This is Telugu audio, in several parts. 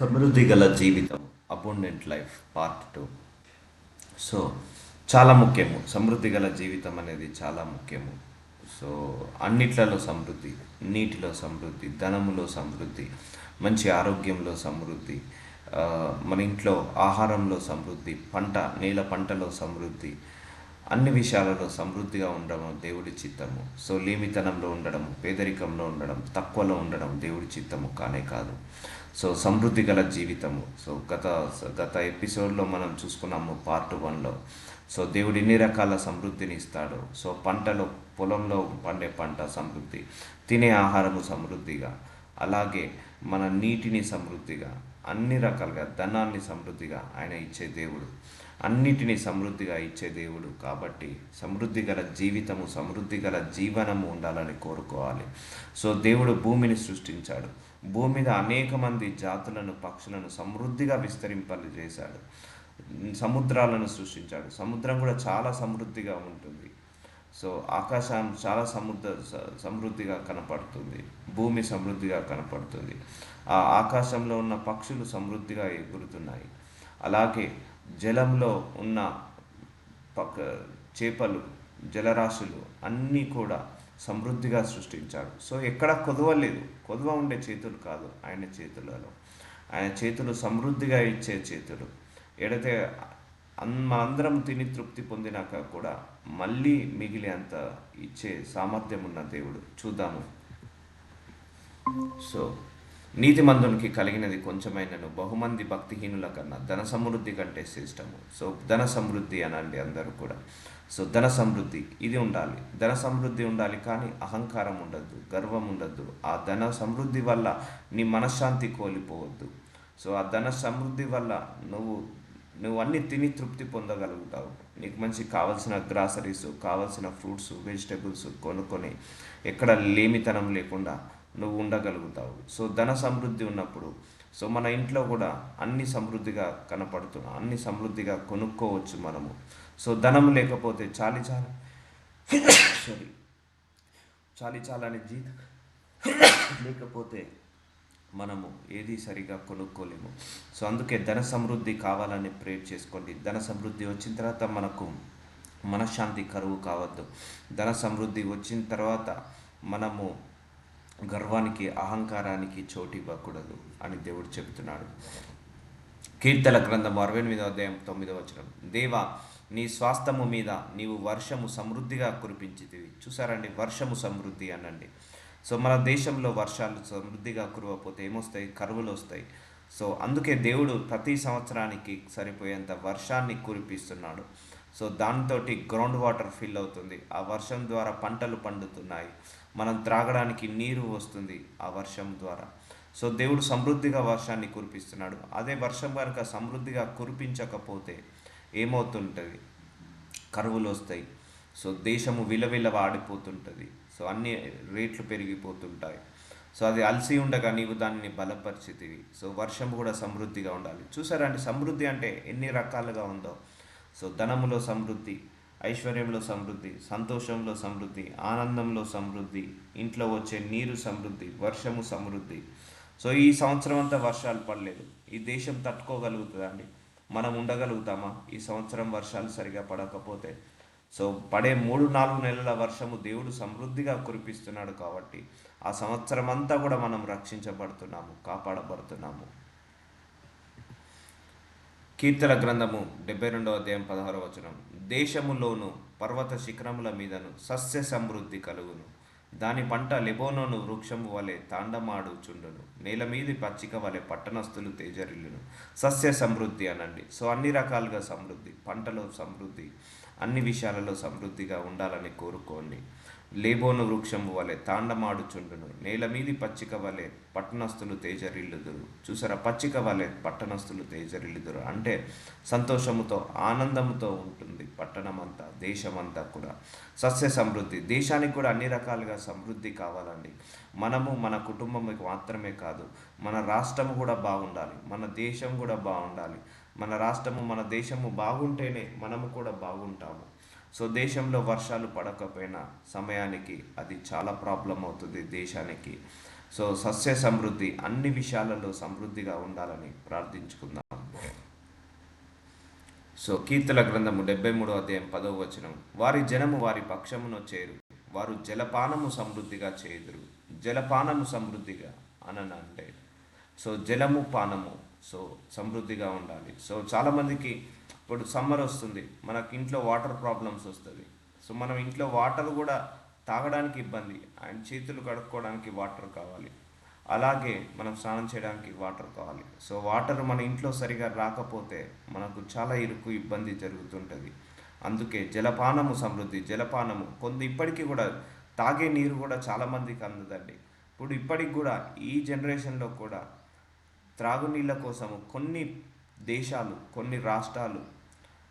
సమృద్ధి గల జీవితం, అబుండెంట్ లైఫ్ పార్ట్ 2. సో చాలా ముఖ్యము. సమృద్ధి గల జీవితం అనేది చాలా ముఖ్యము. సో అన్నిట్లలో సమృద్ధి, నీటిలో సమృద్ధి, ధనములో సమృద్ధి, మంచి ఆరోగ్యంలో సమృద్ధి, మన ఇంట్లో ఆహారంలో సమృద్ధి, నేల పంటలో సమృద్ధి, అన్ని విషయాలలో సమృద్ధిగా ఉండడం దేవుడి చిత్తము. సో లేమితనంలో ఉండడం, పేదరికంలో ఉండడం, తక్కువలో ఉండడం దేవుడి చిత్తము కానే కాదు. సో సమృద్ధి గల జీవితము. సో గత ఎపిసోడ్లో మనం చూసుకున్నాము పార్ట్ 1లో. సో దేవుడు ఎన్ని రకాల సమృద్ధిని ఇస్తాడు. సో పొలంలో పండే పంట సమృద్ధి, తినే ఆహారము సమృద్ధిగా, అలాగే మన నీటిని సమృద్ధిగా, అన్ని రకాలుగా ధనాన్ని సమృద్ధిగా ఆయన ఇచ్చే దేవుడు, అన్నిటినీ సమృద్ధిగా ఇచ్చే దేవుడు. కాబట్టి సమృద్ధి గల జీవితము, సమృద్ధి గల జీవనము ఉండాలని కోరుకోవాలి. సో దేవుడు భూమిని సృష్టించాడు. భూమి మీద అనేక మంది జాతులను, పక్షులను సమృద్ధిగా చేశాడు. సముద్రాలను సృష్టించాడు. సముద్రం కూడా చాలా సమృద్ధిగా ఉంటుంది. సో ఆకాశం చాలా సమృద్ధిగా కనపడుతుంది. భూమి సమృద్ధిగా కనపడుతుంది. ఆ ఆకాశంలో ఉన్న పక్షులు సమృద్ధిగా ఎగురుతున్నాయి. అలాగే జలంలో ఉన్న చేపలు, జలరాశులు అన్నీ కూడా సమృద్ధిగా సృష్టించాడు. సో ఎక్కడ కొదవ లేదు. కొదవ ఉండే చేతులు కాదు ఆయన చేతులలో. ఆయన చేతులు సమృద్ధిగా ఇచ్చే చేతులు. ఎడతే మనందరం తిని తృప్తి పొందినాక కూడా మళ్ళీ మిగిలి అంత ఇచ్చే సామర్థ్యం ఉన్న దేవుడు. చూద్దాము. సో నీతిమంతునికి కలిగినది కొంచెమైనను బహుమంది భక్తిహీనుల కన్నా ధన సమృద్ధి కంటే శ్రేష్టము. సో ధన సమృద్ధి అనండి అందరూ కూడా. సో ధన సమృద్ధి ఇది ఉండాలి. ధన సమృద్ధి ఉండాలి, కానీ అహంకారం ఉండద్దు, గర్వం ఉండద్దు. ఆ ధన సమృద్ధి వల్ల నీ మనశ్శాంతి కోల్పోవద్దు. సో ఆ ధన సమృద్ధి వల్ల నువ్వు అన్నీ తిని తృప్తి పొందగలుగుతావు. నీకు మంచి కావాల్సిన గ్రాసరీస్, కావాల్సిన ఫ్రూట్స్, వెజిటేబుల్స్ కొనుక్కొని ఎక్కడ లేమితనం లేకుండా నువ్వు ఉండగలుగుతావు. సో ధన సమృద్ధి ఉన్నప్పుడు సో మన ఇంట్లో కూడా అన్ని సమృద్ధిగా అన్ని సమృద్ధిగా కొనుక్కోవచ్చు మనము. సో ధనం లేకపోతే చాలి చాలని జీతం లేకపోతే మనము ఏది సరిగా కొనుక్కోలేము. సో అందుకే ధన సమృద్ధి కావాలని ప్రేర్ చేసుకోండి. ధన సమృద్ధి వచ్చిన తర్వాత మనకు మనశ్శాంతి కరువు కావద్దు. ధన సమృద్ధి వచ్చిన తర్వాత మనము గర్వానికి, అహంకారానికి చోటు ఇవ్వకూడదు అని దేవుడు చెబుతున్నాడు. కీర్తన గ్రంథం 68వ అధ్యాయం 9వ వచనం. దేవా, నీ స్వాస్థ్యము మీద నీవు వర్షము సమృద్ధిగా కురిపించితివి. చూసారండి, వర్షము సమృద్ధి అనండి. సో మన దేశంలో వర్షాలు సమృద్ధిగా కురవకపోతే ఏమొస్తాయి? కరువులు వస్తాయి. సో అందుకే దేవుడు ప్రతి సంవత్సరానికి సరిపోయేంత వర్షాన్ని కురిపిస్తున్నాడు. సో దాంతో గ్రౌండ్ వాటర్ ఫిల్ అవుతుంది. ఆ వర్షం ద్వారా పంటలు పండుతున్నాయి. మనం త్రాగడానికి నీరు వస్తుంది ఆ వర్షం ద్వారా. సో దేవుడు సమృద్ధిగా వర్షాన్ని కురిపిస్తున్నాడు. అదే వర్షం కనుక సమృద్ధిగా కురిపించకపోతే ఏమవుతుంటుంది? కరువులు వస్తాయి. సో దేశము వాడిపోతుంటుంది. సో అన్ని రేట్లు పెరిగిపోతుంటాయి. సో అది అలసి ఉండగా నీవు దాన్ని బలపరిచితివి. సో వర్షం కూడా సమృద్ధిగా ఉండాలి. చూసారా అండి, సమృద్ధి అంటే ఎన్ని రకాలుగా ఉందో. సో ధనములో సమృద్ధి, ఐశ్వర్యంలో సమృద్ధి, సంతోషంలో సమృద్ధి, ఆనందంలో సమృద్ధి, ఇంట్లో వచ్చే నీరు సమృద్ధి, వర్షము సమృద్ధి. సో ఈ సంవత్సరం అంతా వర్షాలు పడలేదు. ఈ దేశం తట్టుకోగలుగుతుందా అండి? మనం ఉండగలుగుతామా ఈ సంవత్సరం వర్షాలు సరిగా పడకపోతే? సో పడే 3-4 నెలల వర్షము దేవుడు సమృద్ధిగా కురిపిస్తున్నాడు. కాబట్టి ఆ సంవత్సరం అంతా కూడా మనం రక్షించబడుతున్నాము, కాపాడబడుతున్నాము. కీర్తన గ్రంథము 72వ అధ్యాయం 16వ వచనం. దేశములోను పర్వత శిఖరముల మీదను సస్య సమృద్ధి కలుగును. దాని పంట లెబోనోను వృక్షము వలె తాండమాడుచుండును. నేల మీది పచ్చిక వలె పట్టణస్థులు తేజరిల్లును. సస్య సమృద్ధి అనండి. సో అన్ని రకాలుగా సమృద్ధి, పంటలో సమృద్ధి, అన్ని విషయాలలో సమృద్ధిగా ఉండాలని కోరుకోండి. లేబోను వృక్షము వలె తాండమాడుచుండును. నేల మీది పచ్చిక వలె పట్టణస్థులు తేజరిల్లుదురు. చూసారా, పచ్చిక వలె పట్టణస్థులు తేజరిల్లుదురు అంటే సంతోషముతో, ఆనందంతో ఉంటుంది పట్టణమంతా, దేశమంతా కూడా. సస్య సమృద్ధి, దేశానికి కూడా అన్ని రకాలుగా సమృద్ధి కావాలండి. మనము మన కుటుంబంకి మాత్రమే కాదు, మన రాష్ట్రము కూడా బాగుండాలి, మన దేశం కూడా బాగుండాలి. మన రాష్ట్రము, మన దేశము బాగుంటేనే మనము కూడా బాగుంటాము. సో దేశంలో వర్షాలు పడకపోయినా సమయానికి అది చాలా ప్రాబ్లం అవుతుంది దేశానికి. సో సస్య సమృద్ధి అన్ని విషయాలలో సమృద్ధిగా ఉండాలని ప్రార్థించుకుందాం. సో కీర్తన గ్రంథము 73 అధ్యాయం 10వ వచనం, వారి జనము వారి పక్షమును చేరు, వారు జలపానము సమృద్ధిగా చేయుదురు. జలపానము సమృద్ధిగా అంటే సో జలము పానము సో సమృద్ధిగా ఉండాలి. సో చాలామందికి ఇప్పుడు సమ్మర్ వస్తుంది, మనకి ఇంట్లో వాటర్ ప్రాబ్లమ్స్ వస్తుంది. సో మనం ఇంట్లో వాటర్ కూడా తాగడానికి ఇబ్బంది, అండ్ చేతులు కడుక్కోవడానికి వాటర్ కావాలి, అలాగే మనం స్నానం చేయడానికి వాటర్ కావాలి. సో వాటర్ మన ఇంట్లో సరిగా రాకపోతే మనకు చాలా ఇబ్బంది జరుగుతుంటుంది. అందుకే జలపానము సమృద్ధి, జలపానము ఇప్పటికీ కూడా తాగే నీరు కూడా చాలామందికి అందదండి. ఇప్పటికి కూడా ఈ జనరేషన్లో కూడా త్రాగునీళ్ళ కోసము కొన్ని దేశాలు, కొన్ని రాష్ట్రాలు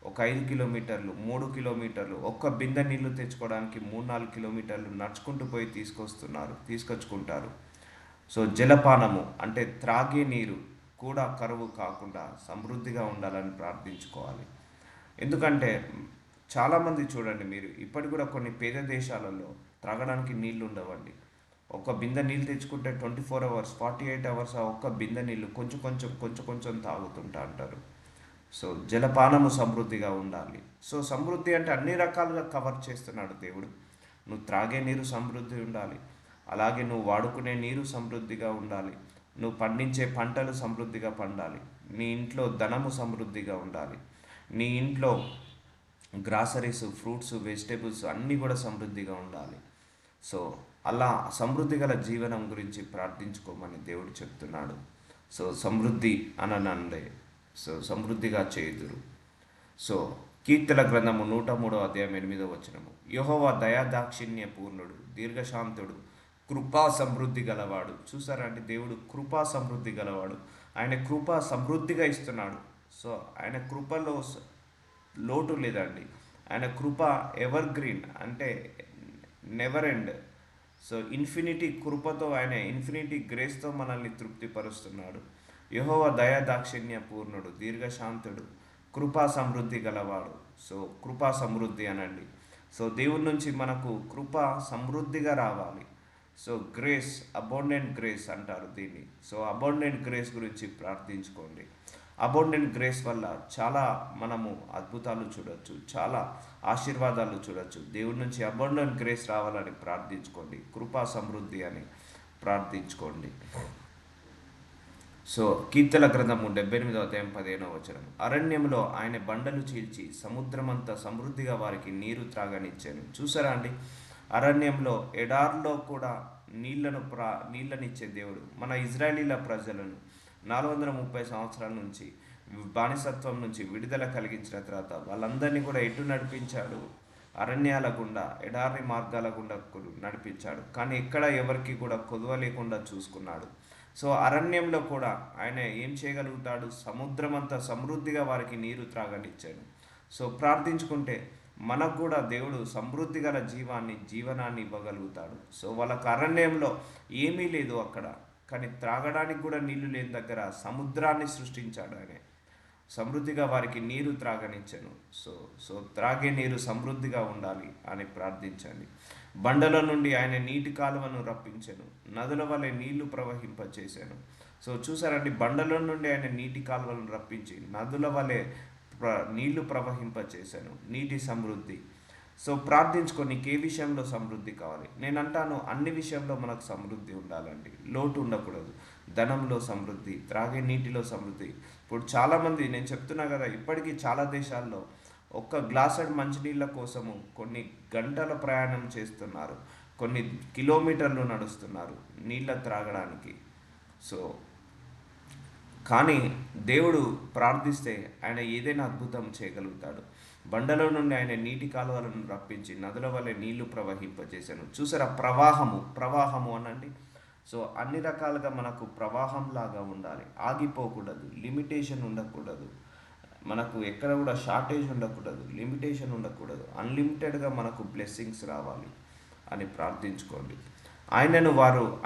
ఒక 5 కిలోమీటర్లు, 3 కిలోమీటర్లు ఒక్క బిందె నీళ్లు తెచ్చుకోవడానికి 3-4 కిలోమీటర్లు నడుచుకుంటూ పోయి తీసుకొచ్చుకుంటారు. సో జలపానము అంటే త్రాగే నీరు కూడా కరువు కాకుండా సమృద్ధిగా ఉండాలని ప్రార్థించుకోవాలి. ఎందుకంటే చాలామంది చూడండి, మీరు ఇప్పటికి కూడా కొన్ని పేద దేశాలలో త్రాగడానికి నీళ్లు ఉండవండి. ఒక బిందె నీళ్ళు తెచ్చుకుంటే 24 అవర్స్ 48 అవర్స్ ఆ ఒక్క బిందె నీళ్ళు కొంచెం తాగుతుంటా అంటారు. సో జలపానము సమృద్ధిగా ఉండాలి. సో సమృద్ధి అంటే అన్ని రకాలుగా కవర్ చేస్తున్నాడు దేవుడు. నువ్వు త్రాగే నీరు సమృద్ధి ఉండాలి, అలాగే నువ్వు వాడుకునే నీరు సమృద్ధిగా ఉండాలి, నువ్వు పండించే పంటలు సమృద్ధిగా పండాలి, నీ ఇంట్లో ధనము సమృద్ధిగా ఉండాలి, నీ ఇంట్లో గ్రాసరీస్, ఫ్రూట్స్, వెజిటేబుల్స్ అన్నీ కూడా సమృద్ధిగా ఉండాలి. సో అలా సమృద్ధి గల జీవనం గురించి ప్రార్థించుకోమని దేవుడు చెప్తున్నాడు. సో సమృద్ధి అననందే సో సమృద్ధిగా చేయుదురు. సో కీర్తన గ్రంథము 103 అధ్యాయం 8వ వచనము, యెహోవా దయాదాక్షిణ్య పూర్ణుడు, దీర్ఘశాంతుడు, కృపా సమృద్ధి గలవాడు. చూసారంటే దేవుడు కృపా సమృద్ధి గలవాడు. ఆయన కృప సమృద్ధిగా ఇస్తున్నాడు. సో ఆయన కృపలో లోటు లేదండి. ఆయన కృప ఎవర్ గ్రీన్ అంటే నెవర్ ఎండ్. సో ఇన్ఫినిటీ కృపతో, ఆయన ఇన్ఫినిటీ గ్రేస్తో మనల్ని తృప్తిపరుస్తున్నాడు. యెహోవా దయాదాక్షిణ్య పూర్ణుడు, దీర్ఘశాంతుడు, కృపా సమృద్ధి గలవాడు. సో కృపా సమృద్ధి అనండి. సో దేవుడి నుంచి మనకు కృప సమృద్ధిగా రావాలి. సో గ్రేస్, అబౌండెంట్ గ్రేస్ అంటారు దీన్ని. సో అబౌండెంట్ గ్రేస్ గురించి ప్రార్థించుకోండి. అబౌండెంట్ గ్రేస్ వల్ల చాలా మనము అద్భుతాలు చూడొచ్చు, చాలా ఆశీర్వాదాలు చూడొచ్చు. దేవుడి నుంచి అబౌండెంట్ గ్రేస్ రావాలని ప్రార్థించుకోండి. కృపా సమృద్ధి అని ప్రార్థించుకోండి. సో కీర్తన గ్రంథము 78 అధ్యాయం 15వ వచనం, అరణ్యంలో ఆయన బండలు చీల్చి సముద్రమంతా సమృద్ధిగా వారికి నీరు త్రాగనిచ్చాను. చూసారా అండి, అరణ్యంలో ఎడార్లో కూడా నీళ్ళనిచ్చే దేవుడు మన ఇజ్రాయేలీల ప్రజలను 430 సంవత్సరాల నుంచి బానిసత్వం నుంచి విడుదల కలిగించిన తర్వాత వాళ్ళందరినీ కూడా ఎటు నడిపించాడు? అరణ్యాల గుండా, ఎడారి మార్గాల గుండా నడిపించాడు. కానీ ఎక్కడ ఎవరికి కూడా కొదువ లేకుండా చూసుకున్నాడు. సో అరణ్యంలో కూడా ఆయన ఏం చేయగలుగుతాడు? సముద్రమంతా సమృద్ధిగా వారికి నీరు త్రాగనిచ్చాడు. సో ప్రార్థించుకుంటే మనకు కూడా దేవుడు సమృద్ధి గల జీవనాన్ని ఇవ్వగలుగుతాడు. సో వాళ్ళకు అరణ్యంలో ఏమీ లేదు అక్కడ, కానీ త్రాగడానికి కూడా నీళ్లు లేని దగ్గర సముద్రాన్ని సృష్టించాడు ఆయన. సమృద్ధిగా వారికి నీరు త్రాగనిచ్చాను. సో త్రాగే నీరు సమృద్ధిగా ఉండాలి అని ప్రార్థించండి. బండల నుండి ఆయన నీటి కాలువను రప్పించాను, నదుల వలె నీళ్లు ప్రవహింపచేశాను. సో చూసారండి, బండల నుండి ఆయన నీటి కాలువలను రప్పించి నదుల వలె నీళ్లు ప్రవహింపచేశాను. నీటి సమృద్ధి. సో ప్రార్థించుకో, నీకు ఏ విషయంలో సమృద్ధి కావాలి? నేను అంటాను, అన్ని విషయంలో మనకు సమృద్ధి ఉండాలండి, లోటు ఉండకూడదు. ధనంలో సమృద్ధి, త్రాగే నీటిలో సమృద్ధి. ఇప్పుడు చాలామంది, నేను చెప్తున్నా కదా, ఇప్పటికీ చాలా దేశాల్లో ఒక్క గ్లాసెడ్ మంచినీళ్ళ కోసము కొన్ని గంటల ప్రయాణం చేస్తున్నారు, కొన్ని కిలోమీటర్లు నడుస్తున్నారు నీళ్ళ త్రాగడానికి. సో కానీ దేవుడు ప్రార్థిస్తే ఆయన ఏదైనా అద్భుతం చేయగలుగుతాడు. బండలో నుండి ఆయన నీటి కాలువలను రప్పించి నదుల వలె నీళ్లు ప్రవహింపజేశాను. చూసారా, ప్రవాహము అనండి. సో అన్ని రకాలుగా మనకు ప్రవాహంలాగా ఉండాలి, ఆగిపోకూడదు, లిమిటేషన్ ఉండకూడదు, మనకు ఎక్కడ కూడా షార్టేజ్ ఉండకూడదు, లిమిటేషన్ ఉండకూడదు, అన్లిమిటెడ్గా మనకు బ్లెస్సింగ్స్ రావాలి అని ప్రార్థించుకోండి.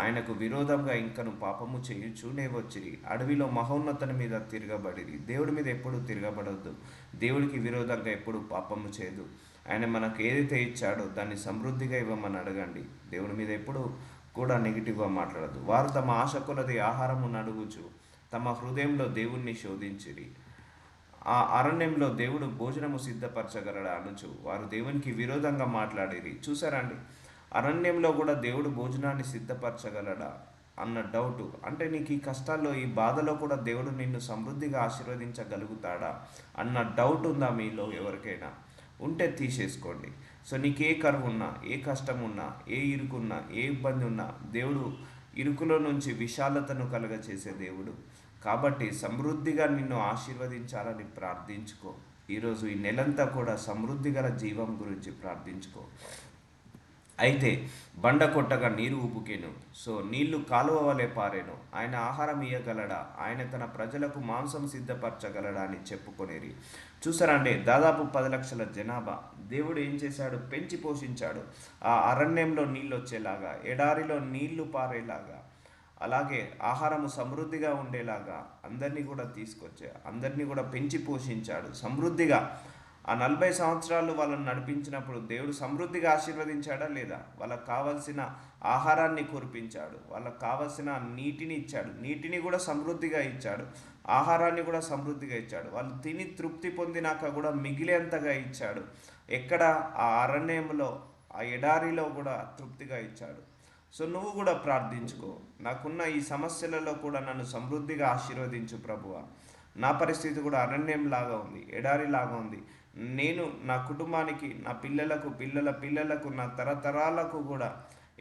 ఆయనకు విరోధంగా ఇంకను పాపము చేయుచూనే వచ్చిరి, అడవిలో మహోన్నతుని మీద తిరగబడిరి. దేవుడి మీద ఎప్పుడు తిరగబడద్దు, దేవుడికి విరోధంగా ఎప్పుడు పాపము చేయదు. ఆయన మనకు ఏదైతే ఇచ్చాడో దాన్ని సమృద్ధిగా ఇవ్వమని అడగండి. దేవుడి మీద ఎప్పుడు కూడా నెగిటివ్గా మాట్లాడద్దు. వారు తమ ఆశ కొలది ఆహారమును అడుగుచు తమ హృదయంలో దేవుణ్ణి శోధించిరి. ఆ అరణ్యంలో దేవుడు భోజనము సిద్ధపరచగలడా అనుచు వారు దేవునికి విరోధంగా మాట్లాడిరి. చూసారండి, అరణ్యంలో కూడా దేవుడు భోజనాన్ని సిద్ధపరచగలడా అన్న డౌటు. అంటే నీకు ఈ కష్టాల్లో, ఈ బాధలో కూడా దేవుడు నిన్ను సమృద్ధిగా ఆశీర్వదించగలుగుతాడా అన్న డౌట్ ఉందా మీలో ఎవరికైనా? ఉంటే తీసేసుకోండి. సో నీకు ఏ కరువు ఉన్నా, ఏ కష్టం ఉన్నా, ఏ ఇరుకున్నా, ఏ ఇబ్బంది ఉన్నా, దేవుడు ఇరుకులో నుంచి విశాలతను కలుగచేసే దేవుడు. కాబట్టి సమృద్ధిగా నిన్ను ఆశీర్వదించాలని ప్రార్థించుకో. ఈరోజు ఈ నెలంతా కూడా సమృద్ధి గల జీవం గురించి ప్రార్థించుకో. అయితే బండ కొట్టగా నీరు ఉబుకెను, సో నీళ్లు కాలువ వలె పారెను. ఆయన ఆహారం ఇయ్యగలడా, ఆయన తన ప్రజలకు మాంసం సిద్ధపరచగలడా అని చెప్పుకొనేరి. చూసారండి, దాదాపు 10 లక్షల జనాభా దేవుడు ఏం చేశాడు? పెంచి పోషించాడు. ఆ అరణ్యంలో నీళ్ళు వచ్చేలాగా, ఎడారిలో నీళ్లు పారేలాగా, అలాగే ఆహారము సమృద్ధిగా ఉండేలాగా అందరినీ కూడా అందరినీ కూడా పెంచి పోషించాడు సమృద్ధిగా. ఆ 40 సంవత్సరాలు వాళ్ళని నడిపించినప్పుడు దేవుడు సమృద్ధిగా ఆశీర్వదించాడా లేదా? వాళ్ళకు కావలసిన ఆహారాన్ని కురిపించాడు, వాళ్ళకు కావలసిన నీటిని ఇచ్చాడు, నీటిని కూడా సమృద్ధిగా ఇచ్చాడు, ఆహారాన్ని కూడా సమృద్ధిగా ఇచ్చాడు. వాళ్ళు తిని తృప్తి పొందినాక కూడా మిగిలేంతగా ఇచ్చాడు. ఎక్కడ? ఆ అరణ్యంలో, ఆ ఎడారిలో కూడా తృప్తిగా ఇచ్చాడు. సో నువ్వు కూడా ప్రార్థించుకో, నాకున్న ఈ సమస్యలలో కూడా నన్ను సమృద్ధిగా ఆశీర్వదించు ప్రభువా. నా పరిస్థితి కూడా అరణ్యంలాగా ఉంది, ఎడారిలాగా ఉంది. నేను నా కుటుంబానికి, నా పిల్లలకు, పిల్లల పిల్లలకు, నా తరతరాలకు కూడా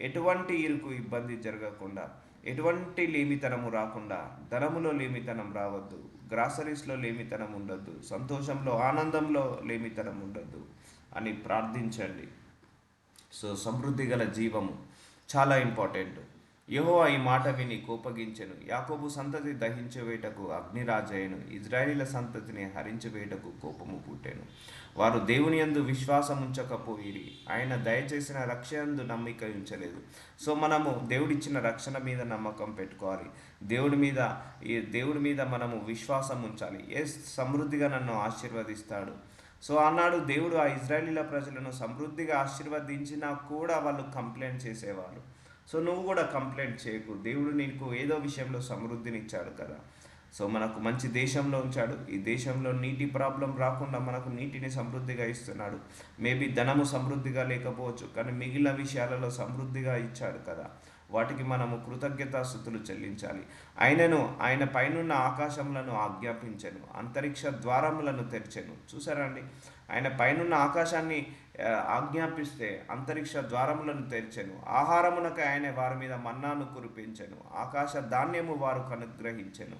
ఎటువంటి ఇరుకు ఇబ్బంది జరగకుండా, ఎటువంటి లేమితనము రాకుండా, ధనములో లేమితనం రావద్దు, గ్రాసరీస్లో లేమితనం ఉండొద్దు, సంతోషంలో ఆనందంలో లేమితనం ఉండొద్దు అని ప్రార్థించండి. సో సమృద్ధి గల జీవము చాలా ఇంపార్టెంట్. యెహోవా ఈ మాట విని కోపగించెను. యాకోబు సంతతి దహించవేటకు అగ్నిరాజయ్యను, ఇజ్రాయేలీల సంతతిని హరించవేటకు కోపము పుట్టెను. వారు దేవుని యందు విశ్వాసం ఉంచకపోయిరి, ఆయన దయచేసిన రక్షణందు నమ్మిక ఉంచలేదు. సో మనము దేవుడిచ్చిన రక్షణ మీద నమ్మకం పెట్టుకోవాలి. దేవుడి మీద మనము విశ్వాసం ఉంచాలి. సమృద్ధిగా నన్ను ఆశీర్వదిస్తాడు. సో ఆనాడు దేవుడు ఆ ఇజ్రాయేలీల ప్రజలను సమృద్ధిగా ఆశీర్వదించినా కూడా వాళ్ళు కంప్లైంట్ చేసేవాళ్ళు. సో నువ్వు కూడా కంప్లైంట్ చేయకు. దేవుడు నీకు ఏదో విషయంలో సమృద్ధిని ఇచ్చాడు కదా. సో మనకు మంచి దేశంలో ఉంచాడు. ఈ దేశంలో నీటి ప్రాబ్లం రాకుండా మనకు నీటిని సమృద్ధిగా ఇస్తున్నాడు. మేబీ ధనము సమృద్ధిగా లేకపోవచ్చు, కానీ మిగిలిన విషయాలలో సమృద్ధిగా ఇచ్చాడు కదా. వాటికి మనము కృతజ్ఞతాస్తుతులు చెల్లించాలి. ఆయన పైనున్న ఆకాశములను ఆజ్ఞాపించెను, అంతరిక్ష ద్వారములను తెరిచెను. చూసారా అండి, ఆయన పైనున్న ఆకాశాన్ని ఆజ్ఞాపిస్తే అంతరిక్ష ద్వారములను తెరిచెను. ఆహారమునకు ఆయన వారి మీద మన్నాను కురిపించెను, ఆకాశ ధాన్యము వారు అనుగ్రహించెను.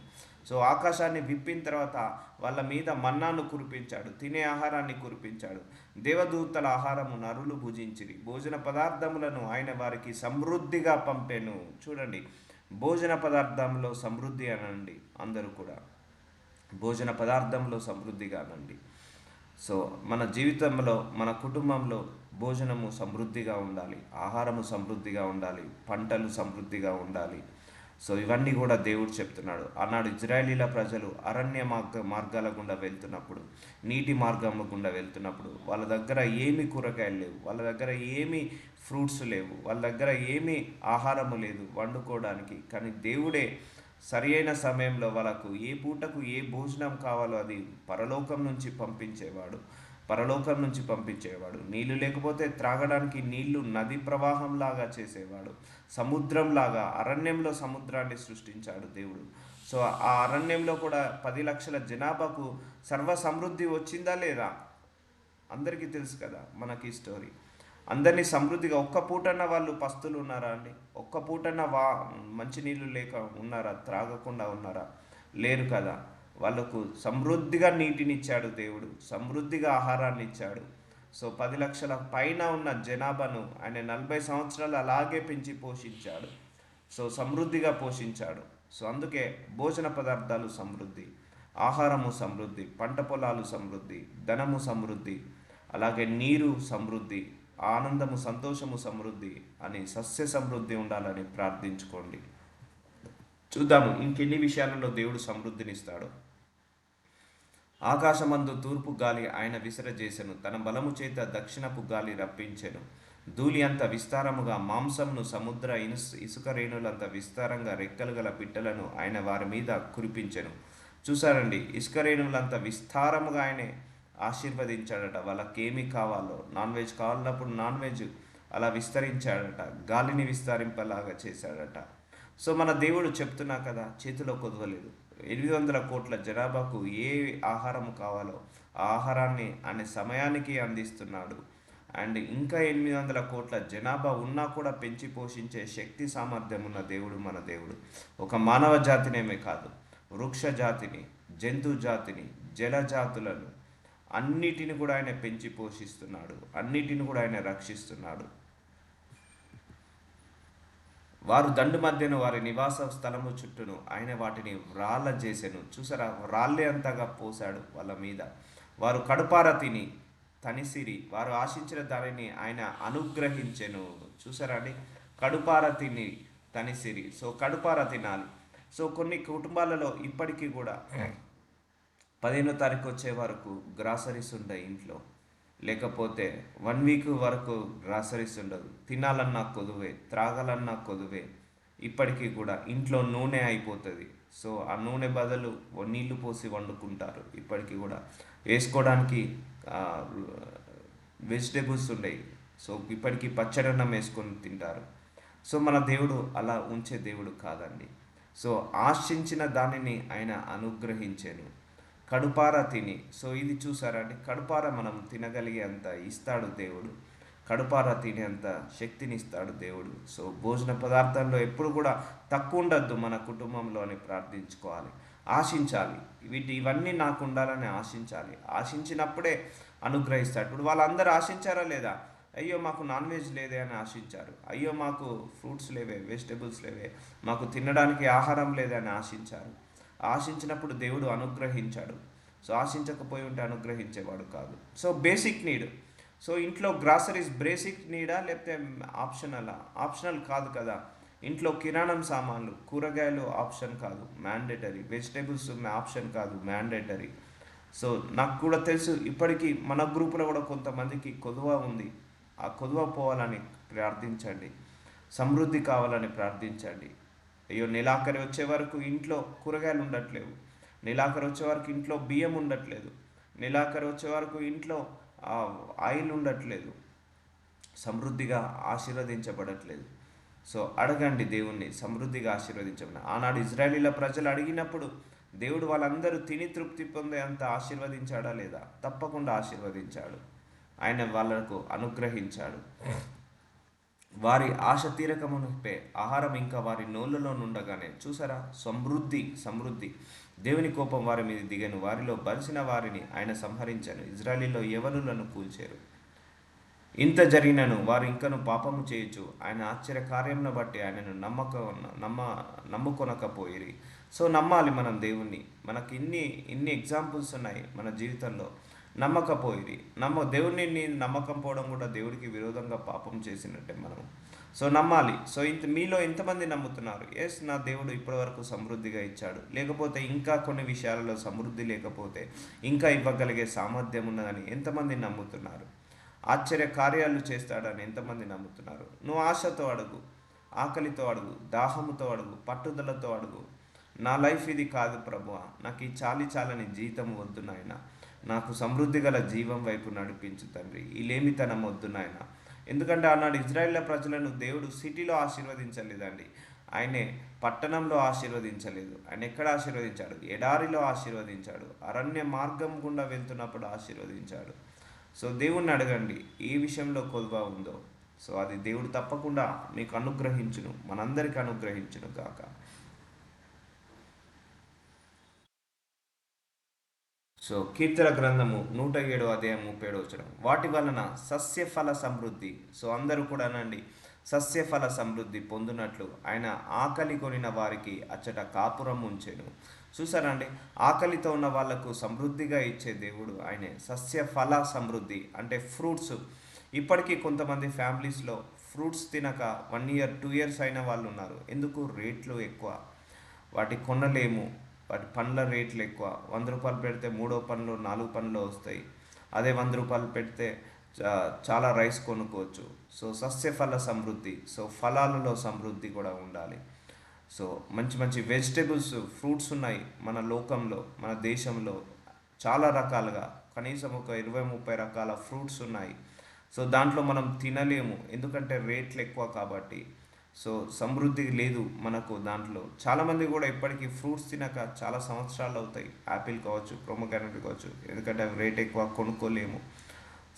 సో ఆకాశాన్ని విప్పిన తర్వాత వాళ్ళ మీద మన్నాను కురిపించాడు, తినే ఆహారాన్ని కురిపించాడు. దేవదూతల ఆహారము నరులు భుజించిరి, భోజన పదార్థములను ఆయన వారికి సమృద్ధిగా పంపెను. చూడండి, భోజన పదార్థంలో సమృద్ధి అనండి. అందరూ కూడా భోజన పదార్థంలో సమృద్ధిగా అనండి. సో మన జీవితంలో, మన కుటుంబంలో భోజనము సమృద్ధిగా ఉండాలి, ఆహారము సమృద్ధిగా ఉండాలి, పంటలు సమృద్ధిగా ఉండాలి. సో ఇవన్నీ కూడా దేవుడు చెప్తున్నాడు. ఆనాడు ఇజ్రాయేలీల ప్రజలు అరణ్య మార్గాల గుండా వెళ్తున్నప్పుడు, నీటి మార్గం గుండా వెళ్తున్నప్పుడు వాళ్ళ దగ్గర ఏమి కూరగాయలు లేవు, వాళ్ళ దగ్గర ఏమి ఫ్రూట్స్ లేవు, వాళ్ళ దగ్గర ఏమి ఆహారము లేదు వండుకోవడానికి. కానీ దేవుడే సరి అయిన సమయంలో వాళ్ళకు ఏ పూటకు ఏ భోజనం కావాలో అది పరలోకం నుంచి పంపించేవాడు. నీళ్లు లేకపోతే త్రాగడానికి నీళ్లు నది ప్రవాహంలాగా చేసేవాడు, సముద్రంలాగా. అరణ్యంలో సముద్రాన్ని సృష్టించాడు దేవుడు. సో ఆ అరణ్యంలో కూడా 10 లక్షల జనాభాకు సర్వ సమృద్ధి వచ్చిందా లేదా? అందరికీ తెలుసు కదా మనకి ఈ స్టోరీ. అందరినీ సమృద్ధిగా, ఒక్క పూటన్న వాళ్ళు పస్తులు ఉన్నారా అండి? ఒక్క పూటన్న మంచినీళ్ళు లేక ఉన్నారా? త్రాగకుండా ఉన్నారా? లేరు కదా. వాళ్ళకు సమృద్ధిగా నీటిని ఇచ్చాడు దేవుడు, సమృద్ధిగా ఆహారాన్ని ఇచ్చాడు. సో 10 లక్షల పైన ఉన్న జనాభాను ఆయన 40 సంవత్సరాలు అలాగే పెంచి పోషించాడు. సో సమృద్ధిగా పోషించాడు. సో అందుకే భోజన పదార్థాలు సమృద్ధి, ఆహారము సమృద్ధి, పంట పొలాలు సమృద్ధి, ధనము సమృద్ధి, అలాగే నీరు సమృద్ధి, ఆనందము, సంతోషము సమృద్ధి అని సస్య సమృద్ధి ఉండాలని ప్రార్థించుకోండి. చూద్దాము ఇంకెన్ని విషయాలలో దేవుడు సమృద్ధినిస్తాడు. ఆకాశమందు తూర్పు గాలి ఆయన విసరజేసెను, తన బలము చేత దక్షిణపు గాలి రప్పించెను. ధూళి అంత విస్తారముగా మాంసంను సముద్ర ఇసుక రేణులంత విస్తారంగా రెక్కలు గల పిట్టలను ఆయన వారి మీద కురిపించెను. చూసారండి, ఇసుక రేణువులంత విస్తారముగా ఆయనే ఆశీర్వదించాడట. వాళ్ళకేమి కావాలో, నాన్ వెజ్ కావాలన్నప్పుడు నాన్ వెజ్ అలా విస్తరించాడట, గాలిని విస్తరింపలాగా చేశాడట. సో మన దేవుడు చెప్తున్నా కదా, చేతిలో కొదవలేదు. 800 కోట్ల జనాభాకు ఏ ఆహారం కావాలో ఆ ఆహారాన్ని ఆయన సమయానికి అందిస్తున్నాడు. అండ్ ఇంకా 800 కోట్ల జనాభా ఉన్నా కూడా పెంచి పోషించే శక్తి సామర్థ్యం ఉన్న దేవుడు మన దేవుడు. ఒక మానవ జాతినేమే కాదు, వృక్ష జాతిని, జంతు జాతిని, జల జాతులను అన్నిటిని కూడా ఆయన పెంచి పోషిస్తున్నాడు. అన్నిటిని కూడా ఆయన రక్షిస్తున్నాడు. వారు దండు మధ్యను వారి నివాస స్థలము చుట్టూను ఆయన వాటిని రాళ్ళ చేసెను. చూసారా, రాళ్ళే అంతగా పోశాడు వాళ్ళ మీద. వారు కడుపార తిని తనిసిరి, వారు ఆశించిన దానిని ఆయన అనుగ్రహించెను. చూసారా అండి, కడుపార తిని తనిసిరి. సో కడుపార తినాలి. సో కొన్ని కుటుంబాలలో ఇప్పటికీ కూడా 15వ తారీఖు వచ్చే వరకు గ్రాసరీస్ ఉంటాయి ఇంట్లో, లేకపోతే 1 వీక్ వరకు గ్రాసరీస్ ఉండదు. తినాలన్నా కొదువే, త్రాగాలన్నా కొదువే. ఇప్పటికీ కూడా ఇంట్లో నూనె అయిపోతుంది. సో ఆ నూనె బదులు నీళ్లు పోసి వండుకుంటారు. ఇప్పటికీ కూడా వేసుకోవడానికి వెజిటేబుల్స్ ఉండేవి. సో ఇప్పటికీ పచ్చడన్నం వేసుకొని తింటారు. సో మన దేవుడు అలా ఉంచే దేవుడు కాదండి. సో ఆశించిన దానిని ఆయన అనుగ్రహించాను. కడుపార తిని. సో ఇది చూసారండి, కడుపార మనం తినగలిగే అంత ఇస్తాడు దేవుడు. కడుపార తినేంత శక్తిని ఇస్తాడు దేవుడు. సో భోజన పదార్థాల్లో ఎప్పుడు కూడా తక్కువ ఉండద్దు మన కుటుంబంలో అని ప్రార్థించుకోవాలి, ఆశించాలి. ఇవన్నీ నాకు ఉండాలని ఆశించాలి. ఆశించినప్పుడే అనుగ్రహిస్తాడు. ఇప్పుడు వాళ్ళందరూ ఆశించారా లేదా? అయ్యో మాకు నాన్ వెజ్ లేదే అని ఆశించారు. అయ్యో మాకు ఫ్రూట్స్ లేవే, వెజిటేబుల్స్ లేవే, మాకు తినడానికి ఆహారం లేదే అని ఆశించారు. ఆశించినప్పుడు దేవుడు అనుగ్రహించాడు. సో ఆశించకపోయి ఉంటే అనుగ్రహించేవాడు కాదు. So basic need. సో ఇంట్లో గ్రాసరీస్ బేసిక్ నీడా లేకపోతే ఆప్షనలా? ఆప్షనల్ కాదు కదా. ఇంట్లో కిరాణం సామాన్లు, కూరగాయలు ఆప్షన్ కాదు, మ్యాండేటరీ. వెజిటేబుల్స్ ఆప్షన్ కాదు, మ్యాండేటరీ. సో నాకు కూడా తెలుసు, ఇప్పటికీ మన గ్రూపులో కూడా కొంతమందికి కొదువ ఉంది. ఆ కొదువ పోవాలని ప్రార్థించండి, సమృద్ధి కావాలని ప్రార్థించండి. అయ్యో నెలాఖరి వచ్చే వరకు ఇంట్లో కూరగాయలు ఉండట్లేవు, నెలాఖరు వచ్చే వరకు ఇంట్లో బియ్యం ఉండట్లేదు, నెలాఖరు వచ్చే వరకు ఇంట్లో ఆయిల్ ఉండట్లేదు, సమృద్ధిగా ఆశీర్వదించబడట్లేదు. సో అడగండి దేవుణ్ణి, సమృద్ధిగా ఆశీర్వదించమని. ఆనాడు ఇజ్రాయేలీల ప్రజలు అడిగినప్పుడు దేవుడు వాళ్ళందరూ తిని తృప్తి పొందే అంత ఆశీర్వదించాడా లేదా? తప్పకుండా ఆశీర్వదించాడు. ఆయన వాళ్ళకు అనుగ్రహించాడు. వారి ఆశ తీరకమునిపే ఆహారం ఇంకా వారి నోళ్ళలో నుండగానే, చూసారా, సమృద్ధి. దేవుని కోపం వారి మీద దిగను, వారిలో బలిసిన వారిని ఆయన సంహరించాను, ఇజ్రాయేలీలో యవనులను కూల్చారు. ఇంత జరిగినను వారు ఇంకను పాపము చేయొచ్చు, ఆయన ఆశ్చర్య కార్యంను బట్టి ఆయనను నమ్ముకొనకపోయిరి. సో నమ్మాలి మనం దేవుణ్ణి. మనకి ఇన్ని ఎగ్జాంపుల్స్ ఉన్నాయి మన జీవితంలో. నమ్మకపోయిరి. దేవుణ్ణి నమ్మకం పోవడం కూడా దేవుడికి విరోధంగా పాపం చేసినట్టే మనం. సో నమ్మాలి. సో మీలో ఎంతమంది నమ్ముతున్నారు? ఎస్, నా దేవుడు ఇప్పటివరకు సమృద్ధిగా ఇచ్చాడు, లేకపోతే ఇంకా కొన్ని విషయాలలో సమృద్ధి లేకపోతే ఇంకా ఇవ్వగలిగే సామర్థ్యం ఉన్నదని ఎంతమంది నమ్ముతున్నారు? ఆశ్చర్య కార్యాలు చేస్తాడని ఎంతమంది నమ్ముతున్నారు? నువ్వు ఆశతో అడుగు, ఆకలితో అడుగు, దాహముతో అడుగు, పట్టుదలతో అడుగు. నా లైఫ్ ఇది కాదు ప్రభువా, నాకు ఈ చాలని జీతం వద్దు నాయన, నాకు సమృద్ధి గల జీవం వైపు నడిపించు తండ్రి, ఈ లేమితనం వద్దు నాయన. ఎందుకంటే ఆనాడు ఇజ్రాయేళ్ల ప్రజలను దేవుడు సిటీలో ఆశీర్వదించలేదండి, ఆయనే పట్టణంలో ఆశీర్వదించలేదు. ఆయన ఎక్కడ ఆశీర్వదించాడు? ఎడారిలో ఆశీర్వదించాడు, అరణ్య మార్గం గుండా వెళ్తున్నప్పుడు ఆశీర్వదించాడు. సో దేవుణ్ణి అడగండి ఏ విషయంలో కొదువ ఉందో. సో అది దేవుడు తప్పకుండా మీకు అనుగ్రహించును, మనందరికీ అనుగ్రహించును కాక. సో కీర్తన గ్రంథము 107 అధ్యాయం 37 వచనం, వాటి వలన సస్యఫల సమృద్ధి. సో అందరూ కూడా అనండి, సస్యఫల సమృద్ధి పొందునట్లు ఆయన ఆకలి కొనిన వారికి అచ్చట కాపురం ఉంచెను. చూసారండి, ఆకలితో ఉన్న వాళ్లకు సమృద్ధిగా ఇచ్చే దేవుడు ఆయనే. సస్యఫల సమృద్ధి అంటే ఫ్రూట్స్. ఇప్పటికీ కొంతమంది ఫ్యామిలీస్లో ఫ్రూట్స్ తినక 1 ఇయర్ 2 ఇయర్స్ అయిన వాళ్ళు ఉన్నారు. ఎందుకు? రేట్లు ఎక్కువ, వాటి కొనలేము, వాటి పండ్ల రేట్లు ఎక్కువ. 100 రూపాయలు పెడితే 3వ పండ్లు 4 పండ్లు వస్తాయి. అదే 100 రూపాయలు పెడితే చాలా రైస్ కొనుక్కోవచ్చు. సో సస్యఫల సమృద్ధి, సో ఫలాలలో సమృద్ధి కూడా ఉండాలి. సో మంచి మంచి వెజిటేబుల్స్, ఫ్రూట్స్ ఉన్నాయి మన లోకంలో, మన దేశంలో చాలా రకాలుగా, కనీసం ఒక 20-30 రకాల ఫ్రూట్స్ ఉన్నాయి. సో దాంట్లో మనం తినలేము, ఎందుకంటే రేట్లు ఎక్కువ కాబట్టి. సో సమృద్ధి లేదు మనకు దాంట్లో. చాలామంది కూడా ఇప్పటికీ ఫ్రూట్స్ తినక చాలా సంవత్సరాలు అవుతాయి. యాపిల్ కావచ్చు, ప్రోమోగ్రానైట్ కావచ్చు, ఎందుకంటే అవి రేట్ ఎక్కువ, కొనుక్కోలేము.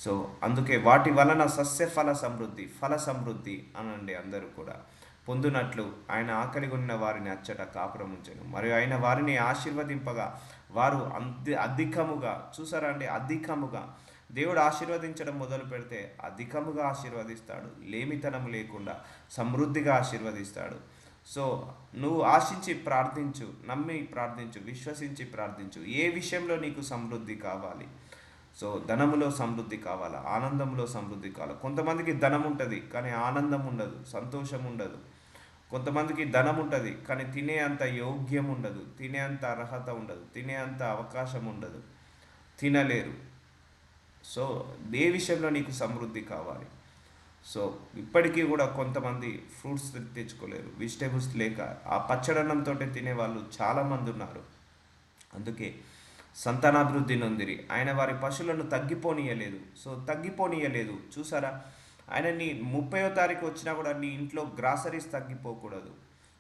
సో అందుకే వాటి వలన సస్యఫల సమృద్ధి, ఫల సమృద్ధి అనండి అందరూ కూడా పొందునట్లు ఆయన ఆకలిగా ఉన్న వారిని అచ్చట కాపురం ఉంచెను, మరియు ఆయన వారిని ఆశీర్వదింపగా వారు అధికముగా, చూసారా అండి, అధికముగా. దేవుడు ఆశీర్వదించడం మొదలు పెడితే అధికముగా ఆశీర్వదిస్తాడు, లేమితనం లేకుండా సమృద్ధిగా ఆశీర్వదిస్తాడు. సో నువ్వు ఆశించి ప్రార్థించు, నమ్మి ప్రార్థించు, విశ్వసించి ప్రార్థించు. ఏ విషయంలో నీకు సమృద్ధి కావాలి? సో ధనములో సమృద్ధి కావాలా, ఆనందంలో సమృద్ధి కావాలి. కొంతమందికి ధనం ఉంటుంది కానీ ఆనందం ఉండదు, సంతోషం ఉండదు. కొంతమందికి ధనం ఉంటుంది కానీ తినే అంత యోగ్యం ఉండదు, తినే అంత అర్హత ఉండదు, తినే అంత అవకాశం ఉండదు, తినలేరు. సో ఏ విషయంలో నీకు సమృద్ధి కావాలి? సో ఇప్పటికీ కూడా కొంతమంది ఫ్రూట్స్ తెచ్చుకోలేరు, వెజిటేబుల్స్ లేక ఆ పచ్చడన్నంతో తినే వాళ్ళు చాలామంది ఉన్నారు. అందుకే సంతానాభివృద్ధి నొందిరి, ఆయన వారి పశువులను తగ్గిపోనీయలేదు. సో తగ్గిపోనీయలేదు, చూసారా. ఆయన నీ 30వ తారీఖు వచ్చినా కూడా నీ ఇంట్లో గ్రాసరీస్ తగ్గిపోకూడదు,